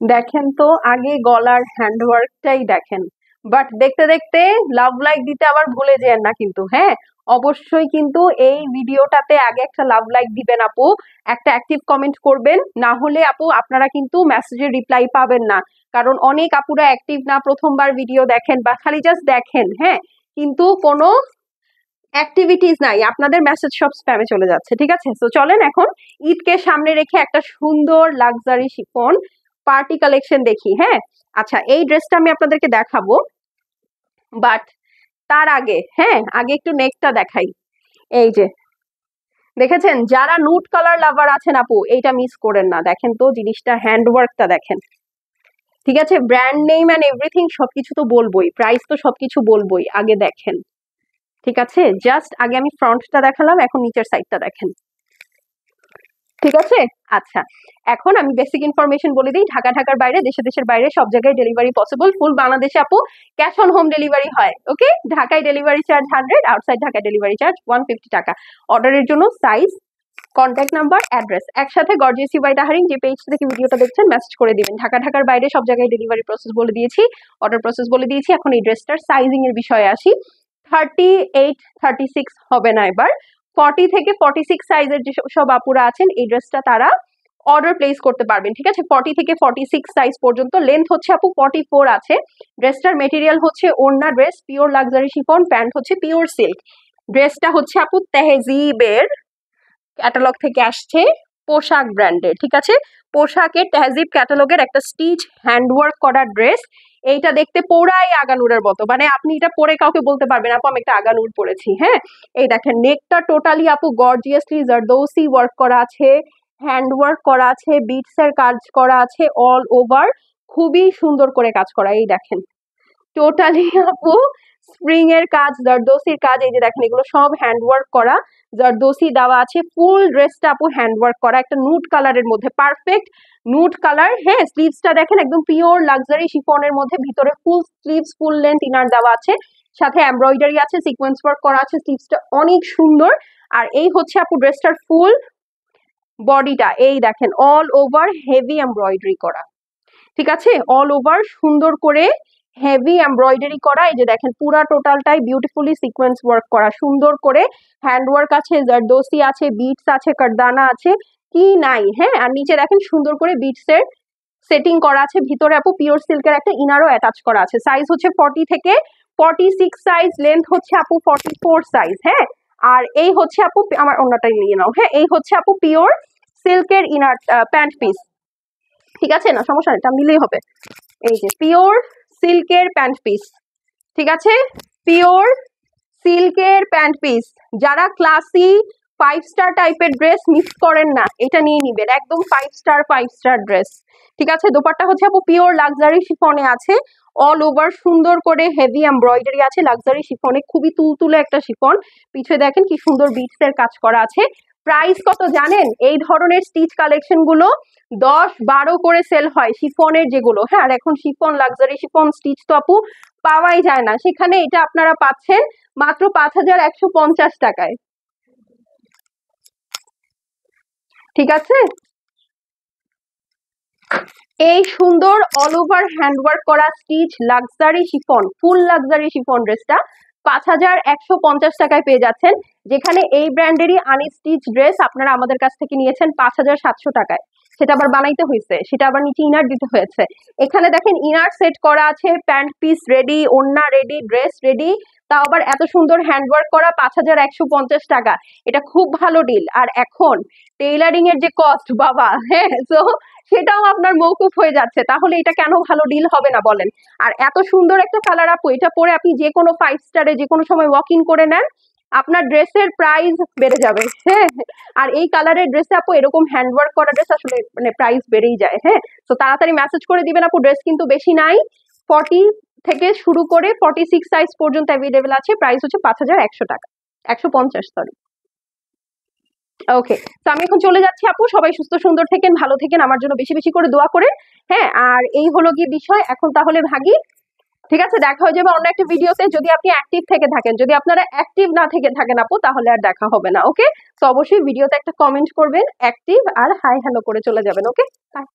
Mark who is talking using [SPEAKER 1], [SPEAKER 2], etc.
[SPEAKER 1] দেখেন তো আগে গলার হ্যান্ডওয়ার্কটাই দেখেন, বাট দেখতে দেখতে লাভ লাইক দিতে আবার ভুলে যেন না কিন্তু। হ্যাঁ, অবশ্যই কিন্তু এই ভিডিওটাতে আগে একটা লাভ লাইক দিবেন আপু, একটা অ্যাক্টিভ কমেন্ট করবেন, না হলে আপু আপনারা কিন্তু মেসেজের রিপ্লাই পাবেন না। কারণ অনেক আপুরা অ্যাক্টিভ না, প্রথমবার ভিডিও দেখেন বা খালি জাস্ট দেখেন, হ্যাঁ, কিন্তু কোনো অ্যাক্টিভিটিস নাই, আপনাদের মেসেজ সব স্প্যামে চলে যাচ্ছে। ঠিক আছে, তো চলেন এখন ঈদকে সামনে রেখে একটা সুন্দর লাক্সারি শিফন পার্টি কালেকশন দেখি। হ্যাঁ, আচ্ছা এই ড্রেসটা আমি আপনাদেরকে দেখাবো, বাট তার আগে হ্যাঁ আগে একটু নেকটা দেখাই। এই যে দেখেছেন, যারা নুট কালার লাভার আছেন আপু এইটা মিস করেন না। দেখেন তো জিনিসটা, হ্যান্ডওয়ার্কটা দেখেন। ঠিক আছে, ব্র্যান্ড নেম অ্যান্ড এভরিথিং সবকিছু তো বলবোই, প্রাইস তো সবকিছু বলবোই, আগে দেখেন। ঠিক আছে, জাস্ট আগে আমি ফ্রন্টটা দেখালাম, এখন নিচের সাইডটা দেখেন। ঠিক আছে, আচ্ছা এখন আমি বেসিক ইনফরমেশন বলে দিই। ঢাকার বাইরে, দেশের বাইরে সব জায়গায় ডেলিভারি পসিবল। ফুল বাংলাদেশে আপু ক্যাশ অন হোম ডেলিভারি হয়। ওকে, ঢাকায় ডেলিভারি চার্জ 100, আউটসাইড ঢাকায় ডেলিভারি চার্জ 150 টাকা। অর্ডারের জন্য সাইজ, কন্ট্যাক্ট নাম্বার, অ্যাড্রেস একসাথে গর্জিয়াসি বাই তাহারিন যে পেজ থেকে ভিডিওটা দেখছেন মেসেজ করে দিবেন। ঢাকার বাইরে সব জায়গায় ডেলিভারি প্রসেস বলে দিয়েছি, অর্ডার প্রসেস বলে দিয়েছি। এখন এই ড্রেসটার সাইজিং এর বিষয়ে আসি। 38, 36 হবে না, এবার 40 থেকে 46 সাইজের যে সব আপুরা আছেন এই ড্রেসটা তারা অর্ডার প্লেস করতে পারবেন। ঠিক আছে, 40 থেকে 46 সাইজ পর্যন্ত। লেন্থ হচ্ছে আপু 44 আছে। ড্রেসটার মেটেরিয়াল হচ্ছে ওড়না dress, pure luxury chiffon, pant হচ্ছে পিওর সিল্ক। ড্রেসটা হচ্ছে আপু তেহজিবের ক্যাটালগ থেকে আসছে, পোশাক ব্র্যান্ডের। ঠিক আছে, পোশাকের তেহজিব ক্যাটালগের একটা স্টিচ হ্যান্ডওয়ার্ক করা ড্রেস। এইটা দেখতে পুরাই আগানুরের মতো, মানে আপনি এটা পরে কাউকে বলতে পারবেন আপু আমি একটা আগানুর পরেছি। হ্যাঁ, এই দেখেন নেকটা টোটালি আপু গর্জিয়াসলি জারদৌসি ওয়ার্ক করা আছে, হ্যান্ড ওয়ার্ক করা আছে, বিটস এর কাজ করা আছে অল ওভার, খুবই সুন্দর করে কাজ করা। এই দেখেন টোটালি আপু স্প্রিং এর কাজ, জারদৌসির কাজ, এই যে দেখেন এগুলো সব হ্যান্ডওয়ার্ক করা, জারদৌসি দেওয়া আছে। ফুল ড্রেসটা আপু হ্যান্ডওয়ার্ক করা, একটা নুট কালারের মধ্যে, পারফেক্ট নুট কালার। হ্যাঁ, স্লিভসটা দেখেন একদম পিওর লাক্সারি শিফনের মধ্যে, ভিতরে ফুল স্লিভস, ফুল লেন্থ ইনার দেওয়া আছে, সাথে এমব্রয়ডারি আছে, সিকোয়েন্স ওয়ার্ক করা আছে। স্লিভসটা অনেক সুন্দর। আর এই হচ্ছে আপু ড্রেসটার ফুল বডিটা, এই দেখেন অল ওভার হেভি এমব্রয়ডারি করা। ঠিক আছে, অল ওভার সুন্দর করে হেভি এমব্রয়ডারি করা। এই যে দেখেন পুরা টোটালটাই বিউটিফুলি সিকোয়েন্স ওয়ার্ক করা, সুন্দর করে হ্যান্ড ওয়ার্ক আছে, জারদৌসি আছে, বিটস আছে, কারদানা আছে, কি নাই। হ্যাঁ, আর নিচে দেখেন সুন্দর করে বিটস এর সেটিং করা আছে। ভিতরে আপু পিওর সিল্কের একটা ইনারও অ্যাটাচ করা আছে। সাইজ হচ্ছে 40 থেকে 46 সাইজ, লেন্থ হচ্ছে আপু 44 সাইজ। হ্যাঁ, আর এই হচ্ছে আপু, আমার অন্যটাই নিয়ে নাও। হ্যাঁ, এই হচ্ছে আপু পিওর সিল্কের ইনার প্যান্ট পিস। ঠিক আছে, না সমস্যা নেই, এটা মিলেই হবে। এই যে পিওর সিল্কের প্যান্ট পিস। ঠিক আছে, পিওর সিল্কের প্যান্ট পিস। যারা ক্লাসি 5 স্টার টাইপের ড্রেস মিস করেন না, এটা নিয়ে নিবেন, একদম 5 স্টার ড্রেস। ঠিক আছে, দোপাট্টা হচ্ছে আপু পিওর লাক্সারি শিফনে আছে, অল ওভার সুন্দর করে হেভি এমব্রয়ডারি আছে লাক্সারি শিফনে, খুবই তুলতুলে একটা শিফন। পিছনে দেখেন কি সুন্দর বিটস এর কাজ করা আছে। প্রাইস কত জানেন? এই ধরনের স্টিচ কালেকশন গুলো 10-12 করে সেল হয় শিফনের যেগুলো। হ্যাঁ, আর এখন শিফন লাক্সারি শিফন স্টিচ তো আপু পাওয়াই যায় না, সেখানে এটা আপনারা পাচ্ছেন মাত্র 5150 টাকায়। ঠিক আছে, এই সুন্দর অল ওভার হ্যান্ডওয়ার্ক করা স্টিচ লাক্সারি শিফন, ফুল লাক্সারি শিফন ড্রেসটা 5150 টাকায় পেয়ে যাচ্ছেন, যেখানে এই ব্র্যান্ডেরই আনস্টিচ ড্রেস আপনারা আমাদের কাছ থেকে নিয়েছেন 5700 টাকায়। সেটা আবার বানাইতে হয়েছে, সেটা আবার নিচে ইনার দিতে হয়েছে। এখানে দেখেন ইনার সেট করা আছে, প্যান্ট পিস রেডি, ওড়না রেডি, ড্রেস রেডি, তাও আবার এত সুন্দর হ্যান্ডওয়ার্ক করা 5150 টাকা। এটা খুব ভালো ডিল। আর এখন টেইলারিং এর যে কস্ট বাবা, হ্যাঁ, তো সেটাও আপনার মৌকুফ হয়ে যাচ্ছে, তাহলে এটা কেন ভালো ডিল হবে না বলেন? আর এত সুন্দর একটা কালার আপু, এটা পরে আপনি যে কোনো 5 স্টারে যে কোনো সময় ওয়াক ইন করে নেন, আপনার ড্রেসের প্রাইস বেড়ে যাবে। হ্যাঁ, আর এই কালারের ড্রেসে আপু এরকম হ্যান্ডওয়ার্ক করা ড্রেস আসলে মানে প্রাইস বেড়েই যায়। হ্যাঁ, তো তাড়াতাড়ি মেসেজ করে দিবেন আপু, ড্রেস কিন্তু বেশি নাই, 40 থেকে শুরু করে 46 সাইজ পর্যন্ত অ্যাভেলেবেল আছে। প্রাইস হচ্ছে 5100 টাকা, 150, সরি। ওকে, তো আমি এখন চলে যাচ্ছি আপু, সবাই সুস্থ সুন্দর থেকেন, ভালো থেকেন, আমার জন্য বেশি বেশি করে দোয়া করেন। হ্যাঁ, আর এই হলো গিয়ে বিষয়, এখন তাহলে ভাগি। ঠিক আছে, দেখা হয়ে যাবে অন্য একটা ভিডিওতে, যদি আপনি অ্যাক্টিভ থেকে থাকেন। যদি আপনারা অ্যাক্টিভ না থেকে থাকেন আপু, তাহলে আর দেখা হবে না। ওকে, তো অবশ্যই ভিডিওতে একটা কমেন্ট করবেন অ্যাক্টিভ, আর হাই হ্যালো করে চলে যাবেন। ওকে, বাই।